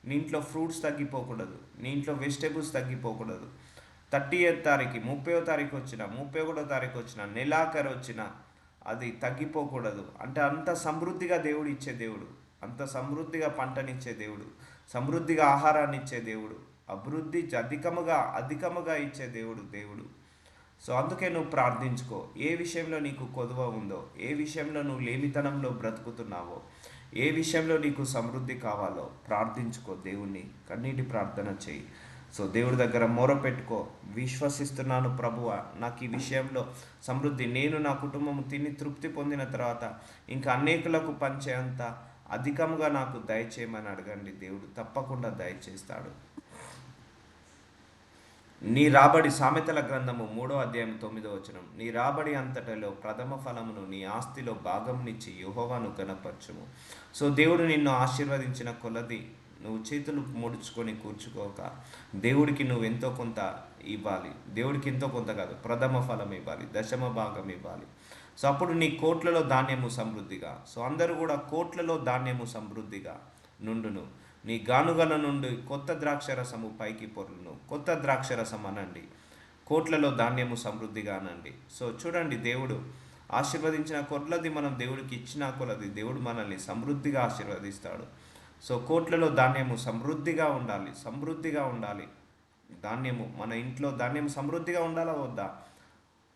నీ ఇంట్లో ఫ్రూట్స్ తగ్గిపోకూడదు, నీ ఇంట్లో వెజిటేబుల్స్ తగ్గిపోకూడదు. 30వ తారీఖు, 30వ తారీఖు వచ్చిన, 31వ తారీఖు వచ్చిన, నెలాఖరు వచ్చిన అది తగ్గిపోకూడదు. అంటే అంత సమృద్ధిగా దేవుడు ఇచ్చే దేవుడు, అంత సమృద్ధిగా పంటనిచ్చే దేవుడు, సమృద్ధిగా ఆహారాన్ని ఇచ్చే దేవుడు, అభివృద్ధి అధికముగా అధికముగా ఇచ్చే దేవుడు. సో అందుకే నువ్వు ప్రార్థించుకో. ఏ విషయంలో నీకు కొదువ ఉందో, ఏ విషయంలో నువ్వు లేమితనంలో బ్రతుకుతున్నావో, ఏ విషయంలో నీకు సమృద్ధి కావాలో ప్రార్థించుకో. దేవుణ్ణి కన్నీటి ప్రార్థన చేయి. సో దేవుడి దగ్గర మొరపెట్టుకో, విశ్వసిస్తున్నాను ప్రభువా, నాకు ఈ విషయంలో సమృద్ధి, నేను నా కుటుంబం తిని తృప్తి పొందిన తర్వాత ఇంకా అనేకులకు పంచేంత అధికంగా నాకు దయచేయమని అడగండి. దేవుడు తప్పకుండా దయచేస్తాడు. నీ రాబడి, సామెతల గ్రంథము 3వ అధ్యాయం 9వ వచనం, నీ రాబడి అంతటలో ప్రథమ ఫలమును నీ ఆస్తిలో భాగంనిచ్చి యెహోవాను గణపరచుము. సో దేవుడు నిన్ను ఆశీర్వదించిన కొలది నువ్వు చేతులు ముడుచుకొని కూర్చుకోక, దేవుడికి నువ్వు ఎంతో కొంత ఇవ్వాలి. దేవుడికి ఎంతో కొంత కాదు, ప్రథమ ఫలం ఇవ్వాలి, దశమ భాగం ఇవ్వాలి. సో అప్పుడు నీ కోట్లలో ధాన్యము సమృద్ధిగా, సో అందరూ కూడా కోట్లలో ధాన్యము సమృద్ధిగా నుండును. నీ గానుగల నుండి కొత్త ద్రాక్షరసము పైకి పొర్లును. కొత్త ద్రాక్షరసం అనండి, కోట్లలో ధాన్యము సమృద్ధిగా అనండి. సో చూడండి, దేవుడు ఆశీర్వదించిన కొలది, మనం దేవుడికి ఇచ్చిన కొలది దేవుడు మనల్ని సమృద్ధిగా ఆశీర్వదిస్తాడు. సో కోట్లలో ధాన్యము సమృద్ధిగా ఉండాలి, సమృద్ధిగా ఉండాలి. ధాన్యము మన ఇంట్లో ధాన్యం సమృద్ధిగా ఉండాలా వద్దా?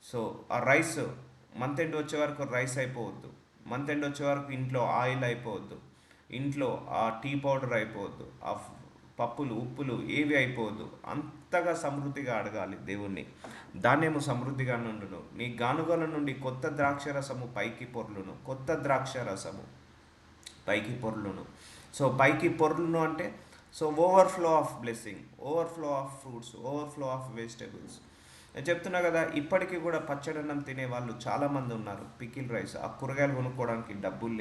సో ఆ రైస్ మంత్ ఎండ్ వచ్చే వరకు రైస్ అయిపోవద్దు, మంత్ ఎండ్ వచ్చే వరకు ఇంట్లో ఆయిల్ అయిపోవద్దు, ఇంట్లో ఆ టీ పౌడర్ అయిపోవద్దు, ఆ పప్పులు ఉప్పులు ఏవి అయిపోవద్దు. అంతగా సమృద్ధిగా అడగాలి దేవుణ్ణి. ధాన్యము సమృద్ధిగా నుండును. నీ గానుగల నుండి కొత్త ద్రాక్షరసము పైకి పొర్లును. కొత్త ద్రాక్షరసము పైకి పొర్లును. సో పైకి పొర్లును అంటే so overflow of blessing, overflow of fruits, overflow of vegetables. నేను చెప్తున్నా కదా, ఇప్పటికీ కూడా పచ్చడన్నం తినే వాళ్ళు చాలామంది ఉన్నారు. పికిల్ రైస్, ఆ కూరగాయలు కొనుక్కోవడానికి డబ్బులు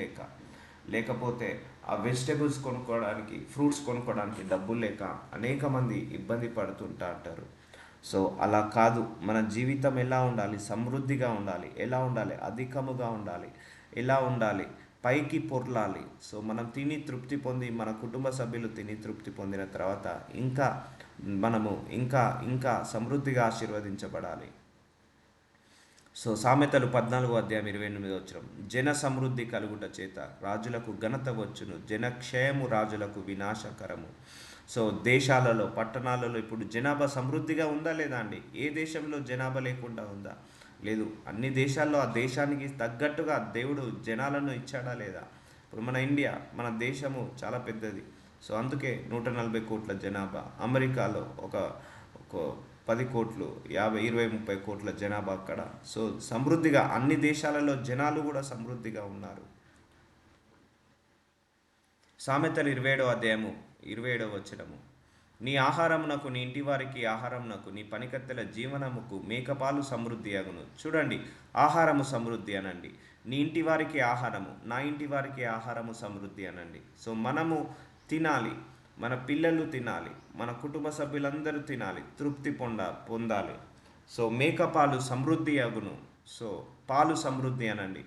లేకపోతే ఆ వెజిటేబుల్స్ కొనుక్కోవడానికి, ఫ్రూట్స్ కొనుక్కోవడానికి డబ్బులు లేక అనేక మంది ఇబ్బంది పడుతుంటా అంటారు. సో అలా కాదు, మన జీవితం ఎలా ఉండాలి? సమృద్ధిగా ఉండాలి. ఎలా ఉండాలి? అధికముగా ఉండాలి. ఎలా ఉండాలి? పైకి పొర్లాలి. సో మనం తిని తృప్తి పొంది, మన కుటుంబ సభ్యులు తిని తృప్తి పొందిన తర్వాత ఇంకా మనము ఇంకా ఇంకా సమృద్ధిగా ఆశీర్వదించబడాలి. సో సామెతలు 14వ అధ్యాయం 28వ వచనం, జన సమృద్ధి కలుగుట చేత రాజులకు ఘనత వచ్చును, జనక్షయము రాజులకు వినాశకరము. సో దేశాలలో, పట్టణాలలో ఇప్పుడు జనాభా సమృద్ధిగా ఉందా లేదా అండి? ఏ దేశంలో జనాభా లేకుండా ఉందా? లేదు. అన్ని దేశాల్లో ఆ దేశానికి తగ్గట్టుగా దేవుడు జనాలను ఇచ్చాడా లేదా? ఇప్పుడు మన ఇండియా, మన దేశము చాలా పెద్దది. సో అందుకే 140 కోట్ల జనాభా. అమెరికాలో ఒక 10 కోట్లు, 50, 20, 30 కోట్ల జనాభా అక్కడ. సో సమృద్ధిగా అన్ని దేశాలలో జనాలు కూడా సమృద్ధిగా ఉన్నారు. సామెతలు 27వ అధ్యాయము 27వ వచనము, నీ ఆహారమునకు, నీ ఇంటి వారికి ఆహారమునకు, నీ పనికత్తెల జీవనముకు మేకపాలు సమృద్ధి అగును. చూడండి, ఆహారము సమృద్ధి అనండి. నీ ఇంటి వారికి ఆహారము, నా ఇంటి వారికి ఆహారము సమృద్ధి అనండి. సో మనము తినాలి, మన పిల్లలు తినాలి, మన కుటుంబ సభ్యులందరూ తినాలి, తృప్తి పొందాలి. సో మేకపాలు సమృద్ధి అగును. సో పాలు సమృద్ధి అనండి.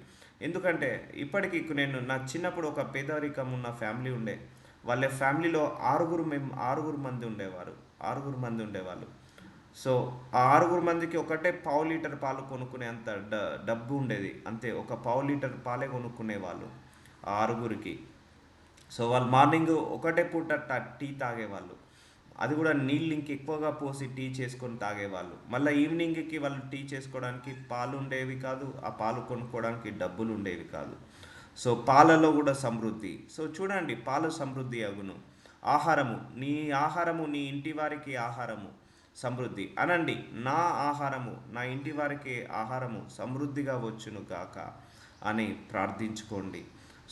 ఎందుకంటే ఇప్పటికీ నేను నా చిన్నప్పుడు ఒక పేదరికం ఉన్న ఫ్యామిలీ ఉండే. వాళ్ళ ఫ్యామిలీలో ఆరుగురు మంది ఉండేవారు. ఆరుగురు మంది ఉండేవాళ్ళు. సో ఆ ఆరుగురు మందికి ఒకటే పావు లీటర్ పాలు కొనుక్కునే అంత డబ్బు ఉండేది. అంతే, ఒక పావు లీటర్ పాలే కొనుక్కునేవాళ్ళు ఆ ఆరుగురికి. సో వాళ్ళు మార్నింగ్ ఒకటే పూట టీ తాగేవాళ్ళు. అది కూడా నీళ్ళు ఎక్కువగా పోసి టీ చేసుకొని తాగేవాళ్ళు. మళ్ళీ ఈవినింగ్కి వాళ్ళు టీ చేసుకోవడానికి పాలు ఉండేవి కాదు, ఆ పాలు కొనుక్కోవడానికి డబ్బులు ఉండేవి కాదు. సో పాలలో కూడా సమృద్ధి. సో చూడండి, పాలు సమృద్ధి అగును. ఆహారము నీ ఇంటి వారికి ఆహారము సమృద్ధి అనండి. నా ఆహారము నా ఇంటి వారికి ఆహారము సమృద్ధిగా వచ్చును గాక అని ప్రార్థించుకోండి.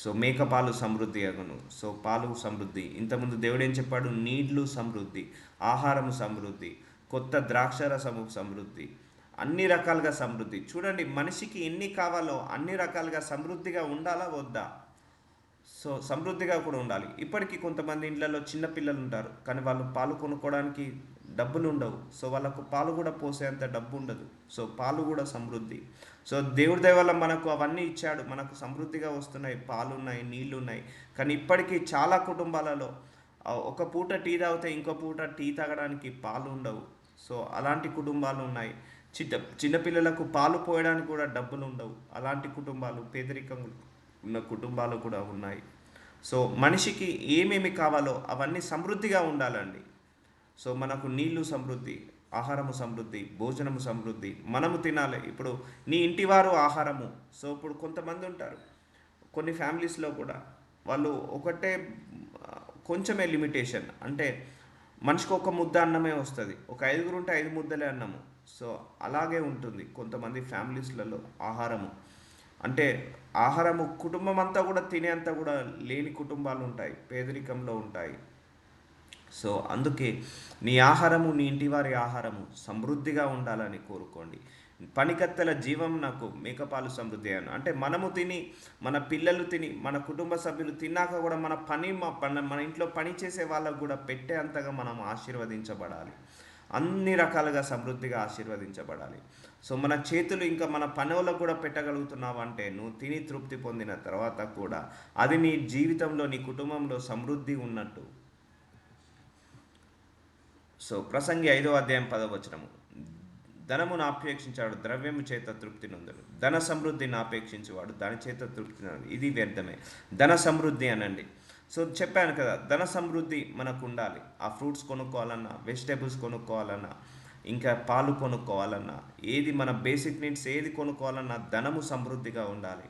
సో మేకపాలు సమృద్ధి అగును. సో పాలు సమృద్ధి. ఇంతకుముందు దేవుడు ఏం చెప్పాడు? నీళ్లు సమృద్ధి, ఆహారము సమృద్ధి, కొత్త ద్రాక్షరసము సమృద్ధి, అన్ని రకాలుగా సమృద్ధి. చూడండి, మనిషికి ఎన్ని కావాలో అన్ని రకాలుగా సమృద్ధిగా ఉండాలా వద్దా? సో సమృద్ధిగా కూడా ఉండాలి. ఇప్పటికీ కొంతమంది ఇండ్లలో చిన్నపిల్లలు ఉంటారు, కానీ వాళ్ళు పాలు కొనుక్కోవడానికి డబ్బులు ఉండవు. సో వాళ్ళకు పాలు కూడా పోసేంత డబ్బు ఉండదు. సో పాలు కూడా సమృద్ధి. సో దేవుడి దయ వల్ల మనకు అవన్నీ ఇచ్చాడు, మనకు సమృద్ధిగా వస్తున్నాయి, పాలు ఉన్నాయి, నీళ్లు ఉన్నాయి. కానీ ఇప్పటికీ చాలా కుటుంబాలలో ఒక పూట టీ తాగితే ఇంకో పూట టీ తాగడానికి పాలు ఉండవు. సో అలాంటి కుటుంబాలు ఉన్నాయి. చిన్నపిల్లలకు పాలు పోయడానికి కూడా డబ్బులు ఉండవు. అలాంటి కుటుంబాలు, పేదరికం ఉన్న కుటుంబాలు కూడా ఉన్నాయి. సో మనిషికి ఏమేమి కావాలో అవన్నీ సమృద్ధిగా ఉండాలండి. సో మనకు నీళ్లు సమృద్ధి, ఆహారము సమృద్ధి, భోజనము సమృద్ధి, మనము తినాలి. ఇప్పుడు నీ ఇంటివారు ఆహారము. సో ఇప్పుడు కొంతమంది ఉంటారు కొన్ని ఫ్యామిలీస్లో కూడా, వాళ్ళు ఒకటే కొంచెమే లిమిటేషన్. అంటే మనిషికి ఒక ముద్ద అన్నమే వస్తుంది, ఒక 5 ఉంటే 5 ముద్దలే అన్నము. సో అలాగే ఉంటుంది కొంతమంది ఫ్యామిలీస్లలో ఆహారము. అంటే ఆహారము కుటుంబం అంతా కూడా తినేంత కూడా లేని కుటుంబాలు ఉంటాయి, పేదరికంలో ఉంటాయి. సో అందుకే నీ ఆహారము, నీ ఇంటి వారి ఆహారము సమృద్ధిగా ఉండాలని కోరుకోండి. పనికత్తెల జీవం నాకు మేకపాలు సమృద్ధి అను. అంటే మనము తిని, మన పిల్లలు తిని, మన కుటుంబ సభ్యులు తిన్నాక కూడా మన ఇంట్లో పని చేసే వాళ్ళకు కూడా పెట్టే అంతగా మనం ఆశీర్వదించబడాలి. అన్ని రకాలుగా సమృద్ధిగా ఆశీర్వదించబడాలి. సో మన చేతులు ఇంకా మన పనులకు కూడా పెట్టగలుగుతున్నావు అంటే, నువ్వు తిని తృప్తి పొందిన తర్వాత కూడా అది నీ జీవితంలో, నీ కుటుంబంలో సమృద్ధి ఉన్నట్టు. సో ప్రసంగి 5:10 ధనమును ఆపేక్షించాడు ద్రవ్యము చేత తృప్తి నొందడు, ధన సమృద్ధిని ఆపేక్షించేవాడు దాని చేత తృప్తి నొందడు. ఇది వ్యర్థమే. ధన సమృద్ధి అనండి. సో చెప్పాను కదా, ధన సమృద్ధి మనకు ఉండాలి. ఆ ఫ్రూట్స్ కొనుక్కోవాలన్నా, వెజిటేబుల్స్ కొనుక్కోవాలన్నా, ఇంకా పాలు కొనుక్కోవాలన్నా, ఏది మన బేసిక్ నీడ్స్ ఏది కొనుక్కోవాలన్నా ధనము సమృద్ధిగా ఉండాలి.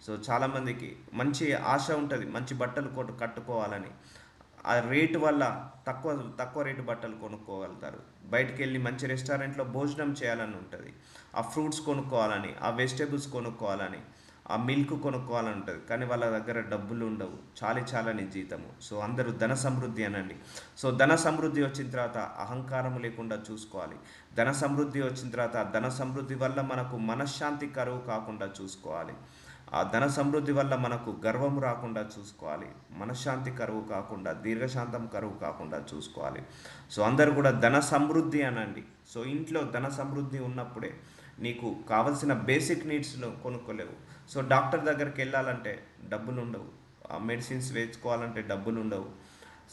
సో చాలామందికి మంచి ఆశ ఉంటుంది, మంచి బట్టలు కట్టుకోవాలని. ఆ రేటు వల్ల తక్కువ రేటు బట్టలు కొనుక్కోగలుగుతారు. బయటికి వెళ్ళి మంచి రెస్టారెంట్లో భోజనం చేయాలని ఉంటుంది. ఆ ఫ్రూట్స్ కొనుక్కోవాలని, ఆ వెజిటేబుల్స్ కొనుక్కోవాలని, ఆ మిల్క్ కొనుక్కోవాలని ఉంటుంది. కానీ వాళ్ళ దగ్గర డబ్బులు ఉండవు, చాలని జీతము. సో అందరూ ధన సమృద్ధి అనండి. సో ధన సమృద్ధి వచ్చిన తర్వాత అహంకారం లేకుండా చూసుకోవాలి. ధన సమృద్ధి వచ్చిన తర్వాత ధన సమృద్ధి వల్ల మనకు మనశ్శాంతి కరువు కాకుండా చూసుకోవాలి. ఆ ధన సమృద్ధి వల్ల మనకు గర్వం రాకుండా చూసుకోవాలి. మనశ్శాంతి కరువు కాకుండా, దీర్ఘశాంతం కరువు కాకుండా చూసుకోవాలి. సో అందరూ కూడా ధన సమృద్ధి అనండి. సో ఇంట్లో ధన సమృద్ధి ఉన్నప్పుడే నీకు కావలసిన బేసిక్ నీడ్స్ను కొనుక్కోలేవు. సో డాక్టర్ దగ్గరికి వెళ్ళాలంటే డబ్బులు ఉండవు, మెడిసిన్స్ వేసుకోవాలంటే డబ్బులు ఉండవు.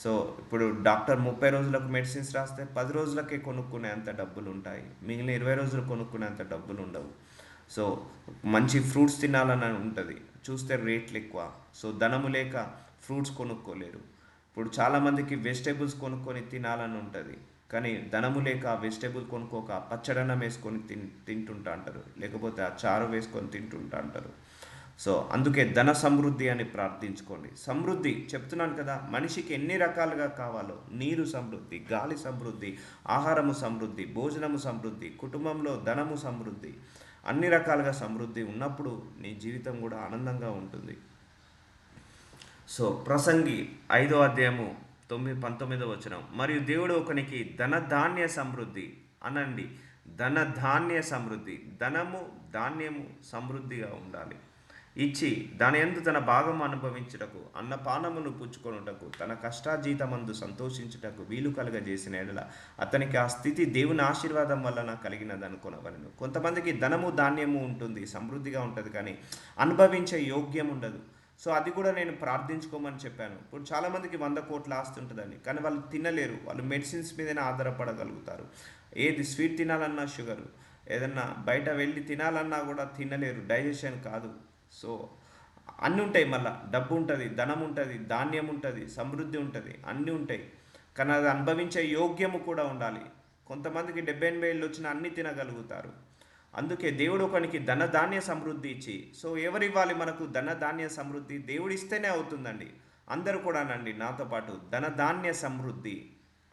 సో ఇప్పుడు డాక్టర్ 30 రోజులకు మెడిసిన్స్ రాస్తే 10 రోజులకే కొనుక్కునే అంత డబ్బులు ఉంటాయి, మిగిలిన 20 రోజులు కొనుక్కునే అంత డబ్బులు ఉండవు. సో మంచి ఫ్రూట్స్ తినాలని ఉంటుంది, చూస్తే రేట్లు ఎక్కువ. సో ధనము లేక ఫ్రూట్స్ కొనుక్కోలేరు. ఇప్పుడు చాలామందికి వెజిటేబుల్స్ కొనుక్కొని తినాలని ఉంటుంది, కానీ ధనము లేక వెజిటేబుల్ కొనుక్కోక పచ్చడన్నం వేసుకొని తింటుంటా అంటారు, లేకపోతే ఆ చారు వేసుకొని తింటుంటా అంటారు. సో అందుకే ధన సమృద్ధి అని ప్రార్థించుకోండి. సమృద్ధి చెప్తున్నాను కదా, మనిషికి ఎన్ని రకాలుగా కావాలో, నీరు సమృద్ధి, గాలి సమృద్ధి, ఆహారము సమృద్ధి, భోజనము సమృద్ధి, కుటుంబంలో ధనము సమృద్ధి, అన్ని రకాలుగా సమృద్ధి ఉన్నప్పుడు నీ జీవితం కూడా ఆనందంగా ఉంటుంది. సో ప్రసంగి 5:19 మరియు దేవుడు ఒకనికి ధనధాన్య సమృద్ధి అనండి. ధనధాన్య సమృద్ధి, ధనము ధాన్యము సమృద్ధిగా ఉండాలి. ఇచ్చి దాని యందు తన భాగం అనుభవించుటకు అన్నపానమును పుచ్చుకొనుటకు తన కష్టాజీతమందు సంతోషించుటకు వీలు కలుగజేసిన ఎడల అతనికి ఆ స్థితి దేవుని ఆశీర్వాదం వలన కలిగినది అనుకొనవలెను. కొంతమందికి ధనము ధాన్యము ఉంటుంది, సమృద్ధిగా ఉంటుంది, కానీ అనుభవించే యోగ్యం ఉండదు. సో అది కూడా నేను ప్రార్థించుకోమని చెప్పాను. ఇప్పుడు చాలామందికి 100 కోట్ల ఆస్తి ఉంటుందని, కానీ వాళ్ళు తినలేరు. వాళ్ళు మెడిసిన్స్ మీదనే ఆధారపడగలుగుతారు. ఏది స్వీట్ తినాలన్నా షుగరు, ఏదన్నా బయట వెళ్ళి తినాలన్నా కూడా తినలేరు, డైజెషన్ కాదు. సో అన్నీ ఉంటాయి, మళ్ళీ డబ్బు ఉంటుంది, ధనం ఉంటుంది, ధాన్యం ఉంటుంది, సమృద్ధి ఉంటుంది, అన్నీ ఉంటాయి, కానీ అది అనుభవించే యోగ్యము కూడా ఉండాలి. కొంతమందికి 70-80 ఏళ్ళు వచ్చినా అన్నీ తినగలుగుతారు. అందుకే దేవుడు ఒకనికి ధనధాన్య సమృద్ధి ఇచ్చి, సో ఎవరు ఇవ్వాలి మనకు ధనధాన్య సమృద్ధి? దేవుడు ఇస్తేనే అవుతుందండి. అందరూ కూడా అనండి నాతో పాటు, ధనధాన్య సమృద్ధి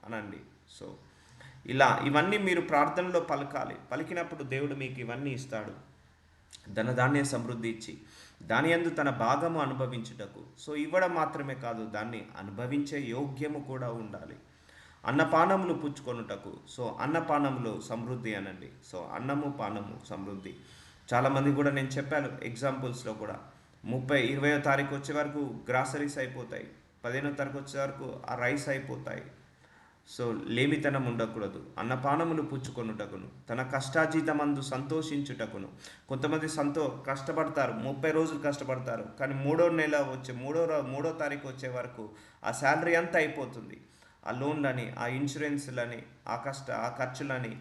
అనండి. సో ఇలా ఇవన్నీ మీరు ప్రార్థనలో పలకాలి. పలికినప్పుడు దేవుడు మీకు ఇవన్నీ ఇస్తాడు. ధనధాన్య సమృద్ధి ఇచ్చి దాని యందు తన భాగము అనుభవించుటకు. సో ఇవ్వడం మాత్రమే కాదు, దాన్ని అనుభవించే యోగ్యము కూడా ఉండాలి. అన్నపానములు పుచ్చుకొనుటకు. సో అన్నపానములు సమృద్ధి అనండి. సో అన్నము పానము సమృద్ధి. చాలామంది కూడా నేను చెప్పాను ఎగ్జాంపుల్స్లో కూడా, 20వ తారీఖు వచ్చే వరకు గ్రాసరీస్ అయిపోతాయి, 15వ తారీఖు వచ్చే వరకు ఆ రైస్ అయిపోతాయి. సో లేమితనం ఉండకూడదు. అన్నపానములు పుచ్చుకొనుటకును తన కష్టాజీతమందు సంతోషించుటకును. కొంతమంది కష్టపడతారు, 30 రోజులు కష్టపడతారు, కానీ మూడో నెల వచ్చే మూడో తారీఖు వచ్చే వరకు ఆ శాలరీ అంతా అయిపోతుంది. ఆ లోన్లని, ఆ ఇన్సూరెన్స్లని, ఆ ఖర్చులని,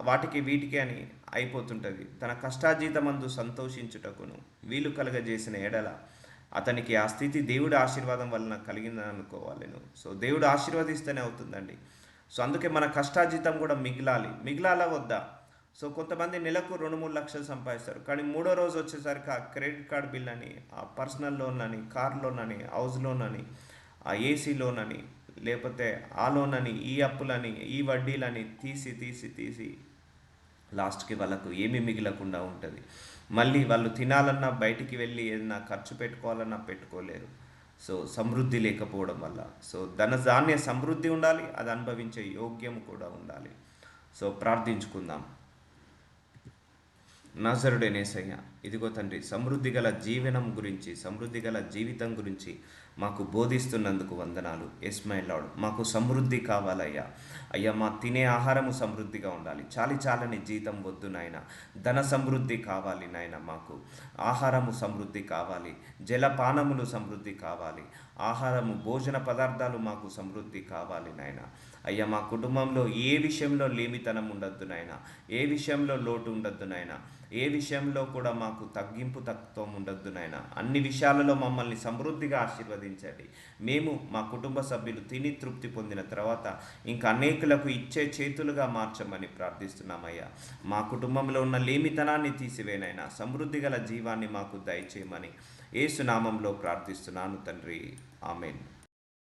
వాటికి వీటికి అని అయిపోతుంటుంది. తన కష్టాజీతమందు సంతోషించుటకును వీలు కలగజేసిన ఎడల అతనికి ఆ స్థితి దేవుడి ఆశీర్వాదం వలన కలిగిందని అనుకోవాలను. సో దేవుడు ఆశీర్వదిస్తేనే అవుతుందండి. సో అందుకే మన కష్టాజీతం కూడా మిగిలాలా వద్దా? సో కొంతమంది నెలకు 2-3 లక్షలు సంపాదిస్తారు, కానీ మూడో రోజు వచ్చేసరికి ఆ క్రెడిట్ కార్డ్ బిల్ అని, ఆ పర్సనల్ లోన్ అని, కార్ లోన్ అని, హౌస్ లోన్ అని, ఆ ఏసీ లోన్ అని, లేకపోతే ఆ లోన్ అని, ఈ అప్పులని, ఈ వడ్డీలని తీసి లాస్ట్కి వాళ్ళకు ఏమీ మిగలకుండా ఉంటుంది. మళ్ళీ వాళ్ళు తినాలన్నా, బయటికి వెళ్ళి ఏదైనా ఖర్చు పెట్టుకోవాలన్నా పెట్టుకోలేరు. సో సమృద్ధి లేకపోవడం వల్ల. సో ధనధాన్య సమృద్ధి ఉండాలి, అది అనుభవించే యోగ్యం కూడా ఉండాలి. సో ప్రార్థించుకుందాం. నజరుడైన యేసయ్య, ఇదిగో తండ్రి, సమృద్ధి గల జీవనం గురించి, సమృద్ధి గల జీవితం గురించి మాకు బోధిస్తున్నందుకు వందనాలు. ఎస్ మై లార్డ్, మాకు సమృద్ధి కావాలయ్యా. అయ్యా, మా తినే ఆహారము సమృద్ధిగా ఉండాలి. చాలని జీతం వద్దు నాయన, ధన సమృద్ధి కావాలి నాయన. మాకు ఆహారము సమృద్ధి కావాలి, జలపానములు సమృద్ధి కావాలి, ఆహారము భోజన పదార్థాలు మాకు సమృద్ధి కావాలి నాయన. అయ్యా, మా కుటుంబంలో ఏ విషయంలో లేమితనం ఉండొద్దు నాయన, ఏ విషయంలో లోటు ఉండొద్దు నాయన, ఏ విషయంలో కూడా మాకు తత్వం ఉండొద్దు నాయన. అన్ని విషయాలలో మమ్మల్ని సమృద్ధిగా ఆశీర్వదించండి. మేము, మా కుటుంబ సభ్యులు తిని తృప్తి పొందిన తర్వాత ఇంకా అనేకులకు ఇచ్చే చేతులుగా మార్చమని ప్రార్థిస్తున్నామయ్యా. మా కుటుంబంలో ఉన్న లేమితనాన్ని తీసివేనైనా సమృద్ధి గల జీవాన్ని మాకు దయచేయమని యేసు నామంలో ప్రార్థిస్తున్నాను తండ్రి. ఆమేన్.